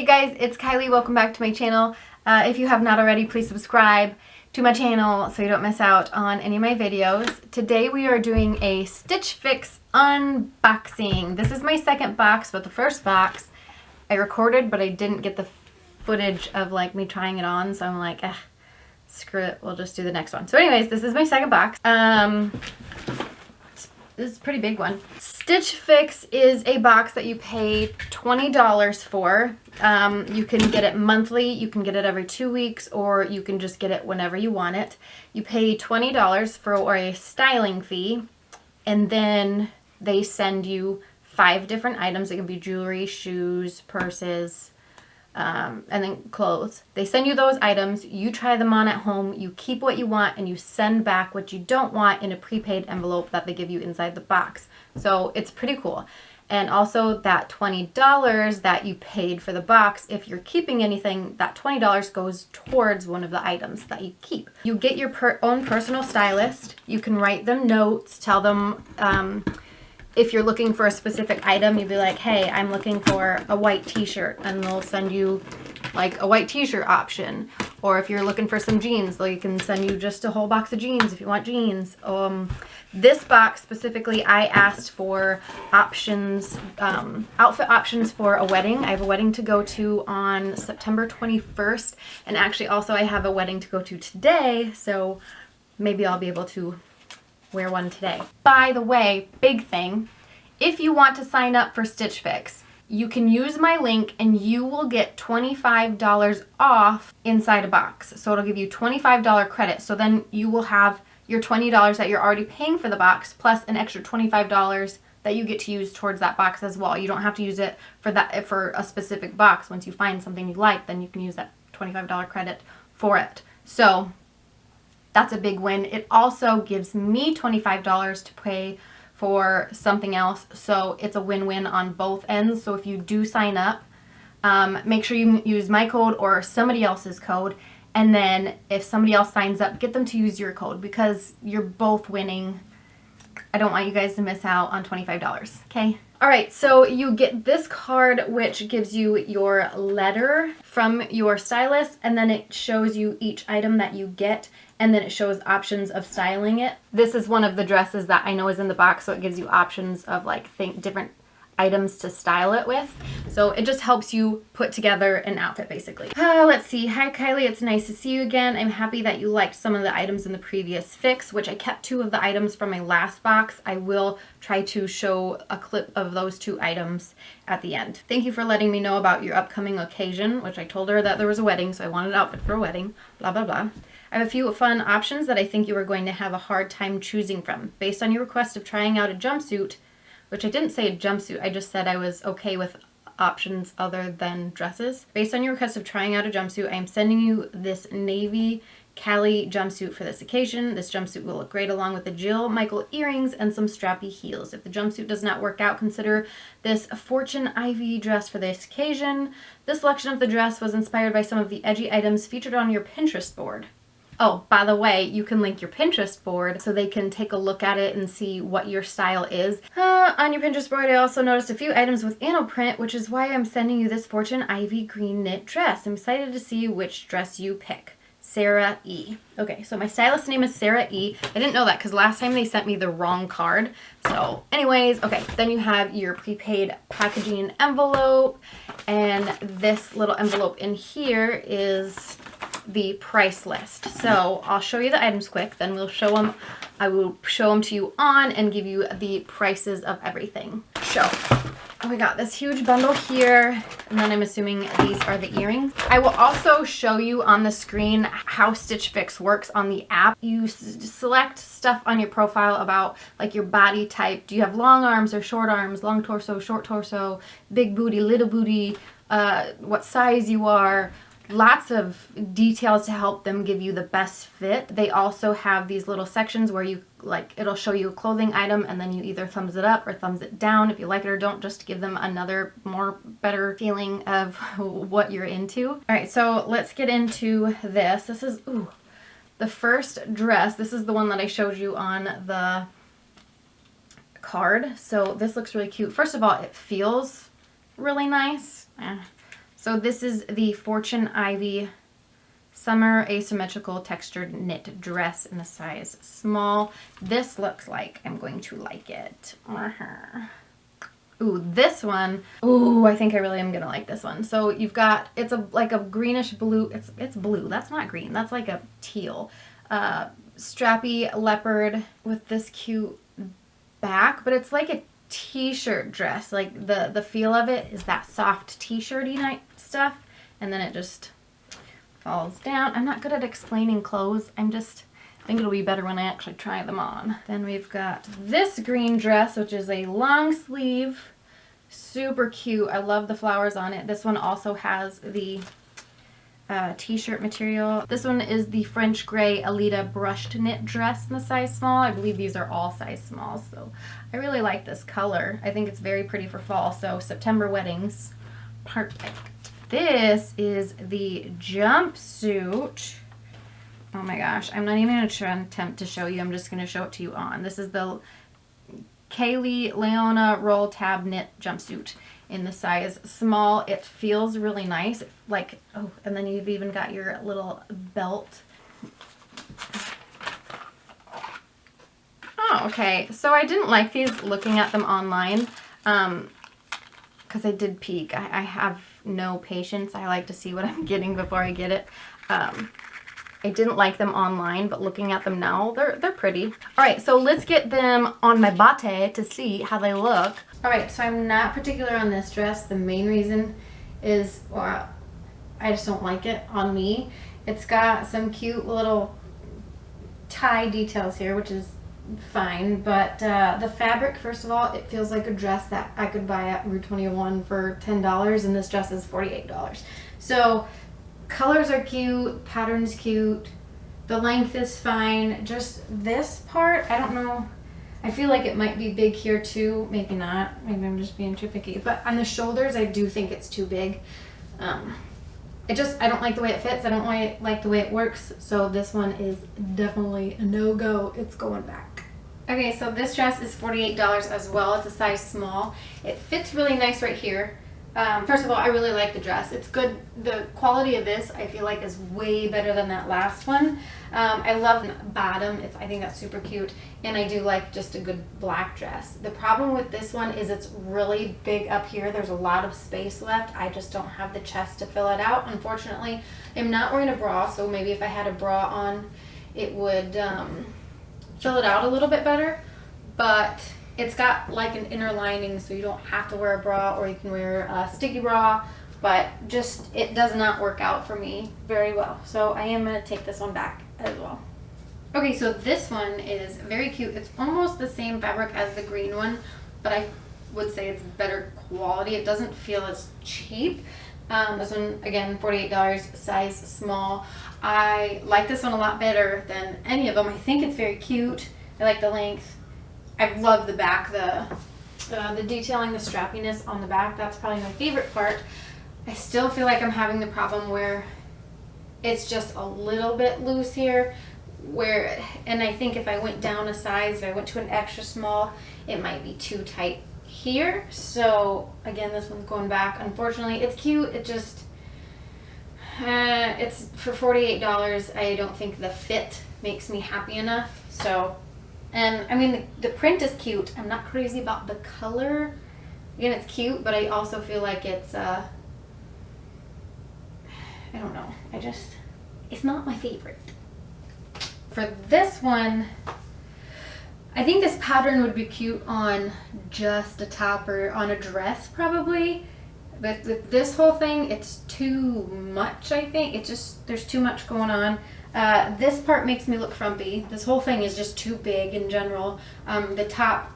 Hey guys, it's Kylie. Welcome back to my channel. If you have not already, please subscribe to my channel so you don't miss out on any of my videos. Today we are doing a Stitch Fix unboxing. This is my second box, but the first box I recorded, but I didn't get the footage of like me trying it on, so I'm like, screw it, we'll just do the next one. So anyways, this is my second box. This is a pretty big one. Stitch Fix is a box that you pay $20 for. You can get it monthly, you can get it every 2 weeks, or you can just get it whenever you want it. You pay $20 for a styling fee, and then they send you 5 different items. It can be jewelry, shoes, purses, and then clothes. They send you those items, you try them on at home, you keep what you want, and you send back what you don't want in a prepaid envelope that they give you inside the box. So it's pretty cool. And also that $20 that you paid for the box, if you're keeping anything, that $20 goes towards one of the items that you keep. You get your own personal stylist. You can write them notes, tell them, if you're looking for a specific item, you'd be like, hey, I'm looking for a white t-shirt, and they'll send you like a white t-shirt option. Or if you're looking for some jeans, they can send you just a whole box of jeans if you want jeans. This box specifically, I asked for options, outfit options for a wedding. I have a wedding to go to on September 21st, and actually also I have a wedding to go to today, so maybe I'll be able to wear one today. By the way, big thing, if you want to sign up for Stitch Fix, you can use my link and you will get $25 off inside a box. So it'll give you $25 credit. So then you will have your $20 that you're already paying for the box plus an extra $25 that you get to use towards that box as well. You don't have to use it for a specific box. Once you find something you like, then you can use that $25 credit for it. So that's a big win. It also gives me $25 to pay for something else, so it's a win-win on both ends. So if you do sign up, make sure you use my code or somebody else's code, and then if somebody else signs up, get them to use your code because you're both winning. I don't want you guys to miss out on $25, okay? All right, so you get this card, which gives you your letter from your stylist, and then it shows you each item that you get, and then it shows options of styling it. This is one of the dresses that I know is in the box, so it gives you options of like different items to style it with. So it just helps you put together an outfit basically. Let's see. Hi Kylie, it's nice to see you again. I'm happy that you liked some of the items in the previous fix, which I kept 2 of the items from my last box. I will try to show a clip of those 2 items at the end. Thank you for letting me know about your upcoming occasion, which I told her that there was a wedding, so I wanted an outfit for a wedding, blah, blah, blah. I have a few fun options that I think you are going to have a hard time choosing from. Based on your request of trying out a jumpsuit, which I didn't say a jumpsuit, I just said I was okay with options other than dresses. Based on your request of trying out a jumpsuit, I am sending you this navy KAILEIGH jumpsuit for this occasion. This jumpsuit will look great along with the Jill Michael earrings and some strappy heels. If the jumpsuit does not work out, consider this Fortune Ivy dress for this occasion. This selection of the dress was inspired by some of the edgy items featured on your Pinterest board. Oh, by the way, you can link your Pinterest board so they can take a look at it and see what your style is. On your Pinterest board, I also noticed a few items with anno print, which is why I'm sending you this Fortune Ivy green knit dress. I'm excited to see which dress you pick. Sarah E. Okay, so my stylist name is Sarah E. I didn't know that because last time they sent me the wrong card. So anyways, okay, then you have your prepaid packaging envelope, and this little envelope in here is the price list. So I'll show you the items quick, then we'll show them. I will show them to you on and give you the prices of everything. So we got this huge bundle here, and then I'm assuming these are the earrings. I will also show you on the screen how Stitch Fix works on the app. You select stuff on your profile about like your body type. Do you have long arms or short arms, long torso, short torso, big booty, little booty, what size you are. Lots of details to help them give you the best fit. They also have these little sections where you it'll show you a clothing item and then you either thumbs it up or thumbs it down if you like it or don't, just to give them another better feeling of what you're into. All right, so let's get into this. This is the first dress. This is the one that I showed you on the card. So this looks really cute. First of all, it feels really nice. So this is the Fortune Ivy Summer Asymmetrical Textured Knit Dress in the size small. This looks like I'm going to like it. Ooh, this one. Ooh, I think I really am gonna like this one. So you've got, it's like a greenish blue. It's blue. That's not green. That's like a teal. Strappy leopard with this cute back, but it's like a t-shirt dress. Like the feel of it is that soft t-shirty night stuff, and then it just falls down. I'm not good at explaining clothes. I think it'll be better when I actually try them on. Then we've got this green dress, which is a long sleeve, super cute. I love the flowers on it. This one also has the t-shirt material. This one is the French gray ALITA brushed knit dress in the size small. I believe these are all size small, so I really like this color. I think it's very pretty for fall, so September weddings, perfect. This is the jumpsuit. Oh my gosh, I'm not even going to attempt to show you. I'm just going to show it to you on. This is the KAILEIGH LEONA roll tab knit jumpsuit in the size small. It feels really nice. Like, oh, and then you've even got your little belt. Oh, okay. So I didn't like these looking at them online because I did peek. I have no patience. I like to see what I'm getting before I get it. I didn't like them online, but looking at them now, they're pretty. All right, so let's get them on my body to see how they look. All right, so I'm not particular on this dress. The main reason is, well, I just don't like it on me. It's got some cute little tie details here, which is fine, but the fabric, first of all, it feels like a dress that I could buy at Rue 21 for $10, and this dress is $48. So colors are cute, pattern's cute, the length is fine. Just this part, I don't know. I feel like it might be big here too. Maybe not. Maybe I'm just being too picky. But on the shoulders, I do think it's too big. I don't like the way it fits. I don't like the way it works. So this one is definitely a no-go. It's going back. Okay, so this dress is $48 as well. It's a size small. It fits really nice right here. First of all, I really like the dress. It's good. The quality of this, I feel like, is way better than that last one. I love the bottom. I think that's super cute. And I do like just a good black dress. The problem with this one is it's really big up here. There's a lot of space left. I just don't have the chest to fill it out, unfortunately. I'm not wearing a bra, so maybe if I had a bra on, it would fill it out a little bit better. But it's got like an inner lining, so you don't have to wear a bra, or you can wear a sticky bra, but just it does not work out for me very well. So I am going to take this one back as well. Okay, so this one is very cute. It's almost the same fabric as the green one, but I would say it's better quality. It doesn't feel as cheap. This one, again, $48, size small. I like this one a lot better than any of them. I think it's very cute. I like the length. I love the back, the detailing, the strappiness on the back. That's probably my favorite part. I still feel like I'm having the problem where it's just a little bit loose here, and I think if I went down a size, if I went to an extra small, it might be too tight here. So again, this one's going back. Unfortunately, it's cute. It just, it's for $48. I don't think the fit makes me happy enough. So, and I mean, the print is cute. I'm not crazy about the color. Again, it's cute, but I also feel like it's, I don't know. It's not my favorite. For this one, I think this pattern would be cute on just a top or on a dress probably. But with this whole thing, it's too much, I think. There's too much going on. This part makes me look frumpy. This whole thing is just too big in general. The top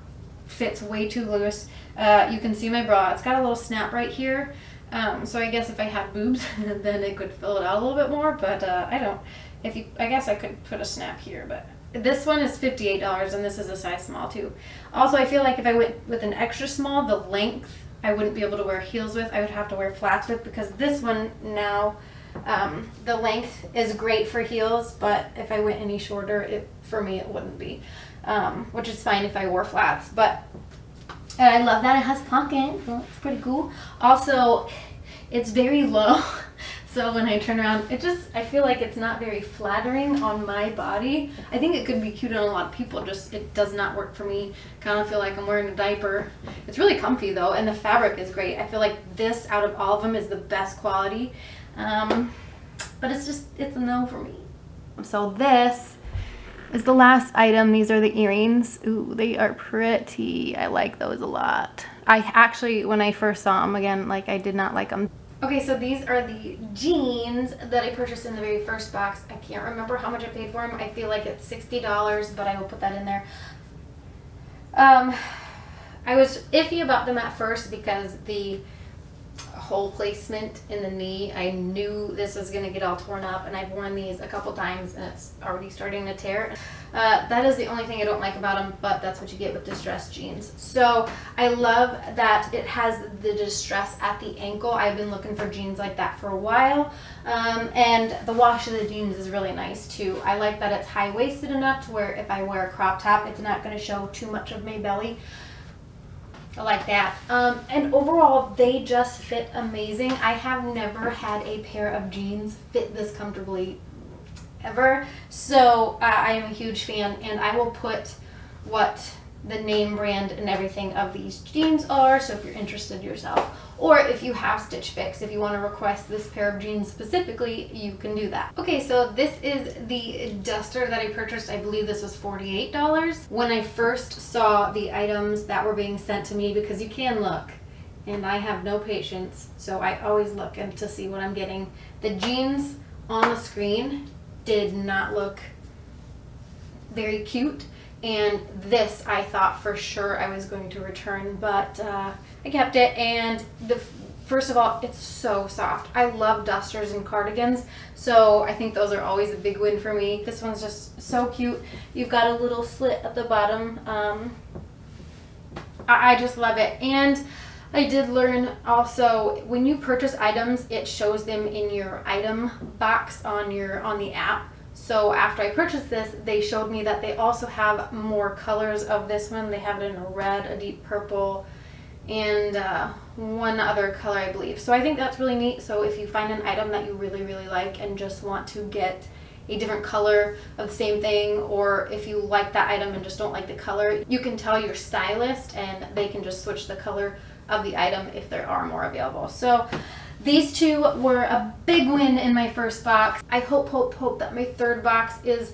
fits way too loose. You can see my bra. It's got a little snap right here. So I guess if I had boobs, then it could fill it out a little bit more, but I don't. I guess I could put a snap here, but this one is $58, and this is a size small too. Also, I feel like if I went with an extra small, the length I wouldn't be able to wear heels with. I would have to wear flats with, because this one now, the length is great for heels, but if I went any shorter, for me it wouldn't be, which is fine if I wore flats. But I love that it has pockets. So it's pretty cool. Also, It's very low. So when I turn around, I feel like it's not very flattering on my body. I think it could be cute on a lot of people, just it does not work for me. Kind of feel like I'm wearing a diaper. It's really comfy though, and the fabric is great. I feel like this out of all of them is the best quality. But it's a no for me. So this is the last item. These are the earrings. Ooh, they are pretty. I like those a lot. I actually, when I first saw them, again, like I did not like them. Okay, so these are the jeans that I purchased in the very first box. I can't remember how much I paid for them. I feel like it's $60, but I will put that in there. I was iffy about them at first because the hole placement in the knee, I knew this was going to get all torn up, and I've worn these a couple times and it's already starting to tear. That is the only thing I don't like about them, but that's what you get with distressed jeans. So I love that it has the distress at the ankle. I've been looking for jeans like that for a while, and the wash of the jeans is really nice too. I like that it's high-waisted enough to where if I wear a crop top, it's not going to show too much of my belly. I like that. And overall, they just fit amazing. I have never had a pair of jeans fit this comfortably ever. So I am a huge fan, and I will put what the name, brand, and everything of these jeans are. So if you're interested yourself, or if you have Stitch Fix, if you want to request this pair of jeans specifically, you can do that. Okay, so this is the duster that I purchased. I believe this was $48. When I first saw the items that were being sent to me, because you can look, and I have no patience, so I always look and to see what I'm getting. The jeans on the screen did not look very cute. And this I thought for sure I was going to return, but I kept it. And first of all, it's so soft. I love dusters and cardigans, so I think those are always a big win for me. This one's just so cute. You've got a little slit at the bottom. I just love it. And I did learn also, when you purchase items, it shows them in your item box on the app. So after I purchased this, they showed me that they also have more colors of this one. They have it in a red, a deep purple, and one other color, I believe. So I think that's really neat. So if you find an item that you really, really like and just want to get a different color of the same thing, or if you like that item and just don't like the color, you can tell your stylist and they can just switch the color of the item if there are more available. So these two were a big win in my first box. I hope that my third box is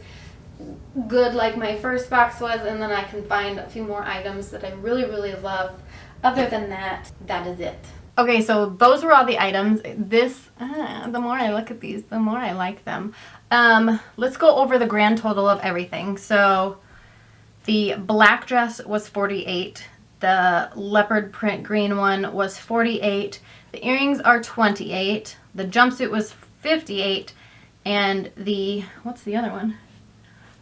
good like my first box was, and then I can find a few more items that I really, really love. Other than that, that is it. Okay, so those were all the items. The more I look at these, the more I like them. Let's go over the grand total of everything. So the black dress was $48. The leopard print green one was $48. The earrings are $28. The jumpsuit was $58. And what's the other one?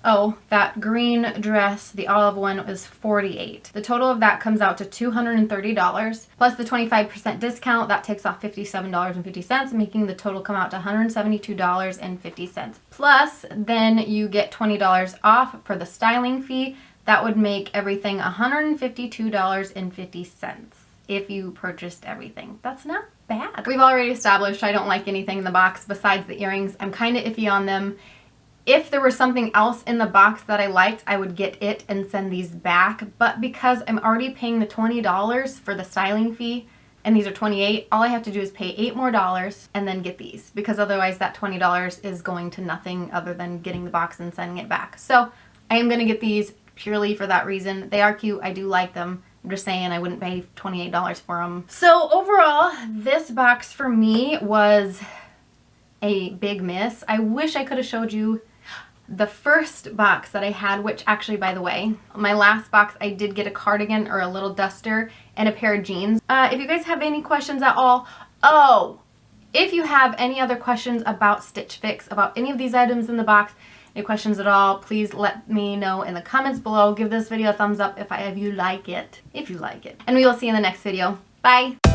Oh, that green dress, the olive one, was $48. The total of that comes out to $230. Plus the 25% discount, that takes off $57.50, making the total come out to $172.50. Plus, then you get $20 off for the styling fee. That would make everything $152.50 if you purchased everything. That's not bad. We've already established I don't like anything in the box besides the earrings. I'm kind of iffy on them. If there was something else in the box that I liked, I would get it and send these back. But because I'm already paying the $20 for the styling fee, and these are $28, all I have to do is pay $8 more and then get these. Because otherwise that $20 is going to nothing other than getting the box and sending it back. So I am going to get these purely for that reason. They are cute. I do like them. I'm just saying I wouldn't pay $28 for them. So overall, this box for me was a big miss. I wish I could have showed you the first box that I had, which actually, by the way, my last box I did get a cardigan or a little duster and a pair of jeans. If you guys have any questions at all, if you have any other questions about Stitch Fix, about any of these items in the box, any questions at all, please let me know in the comments below. Give this video a thumbs up if you like it. And we will see you in the next video. Bye!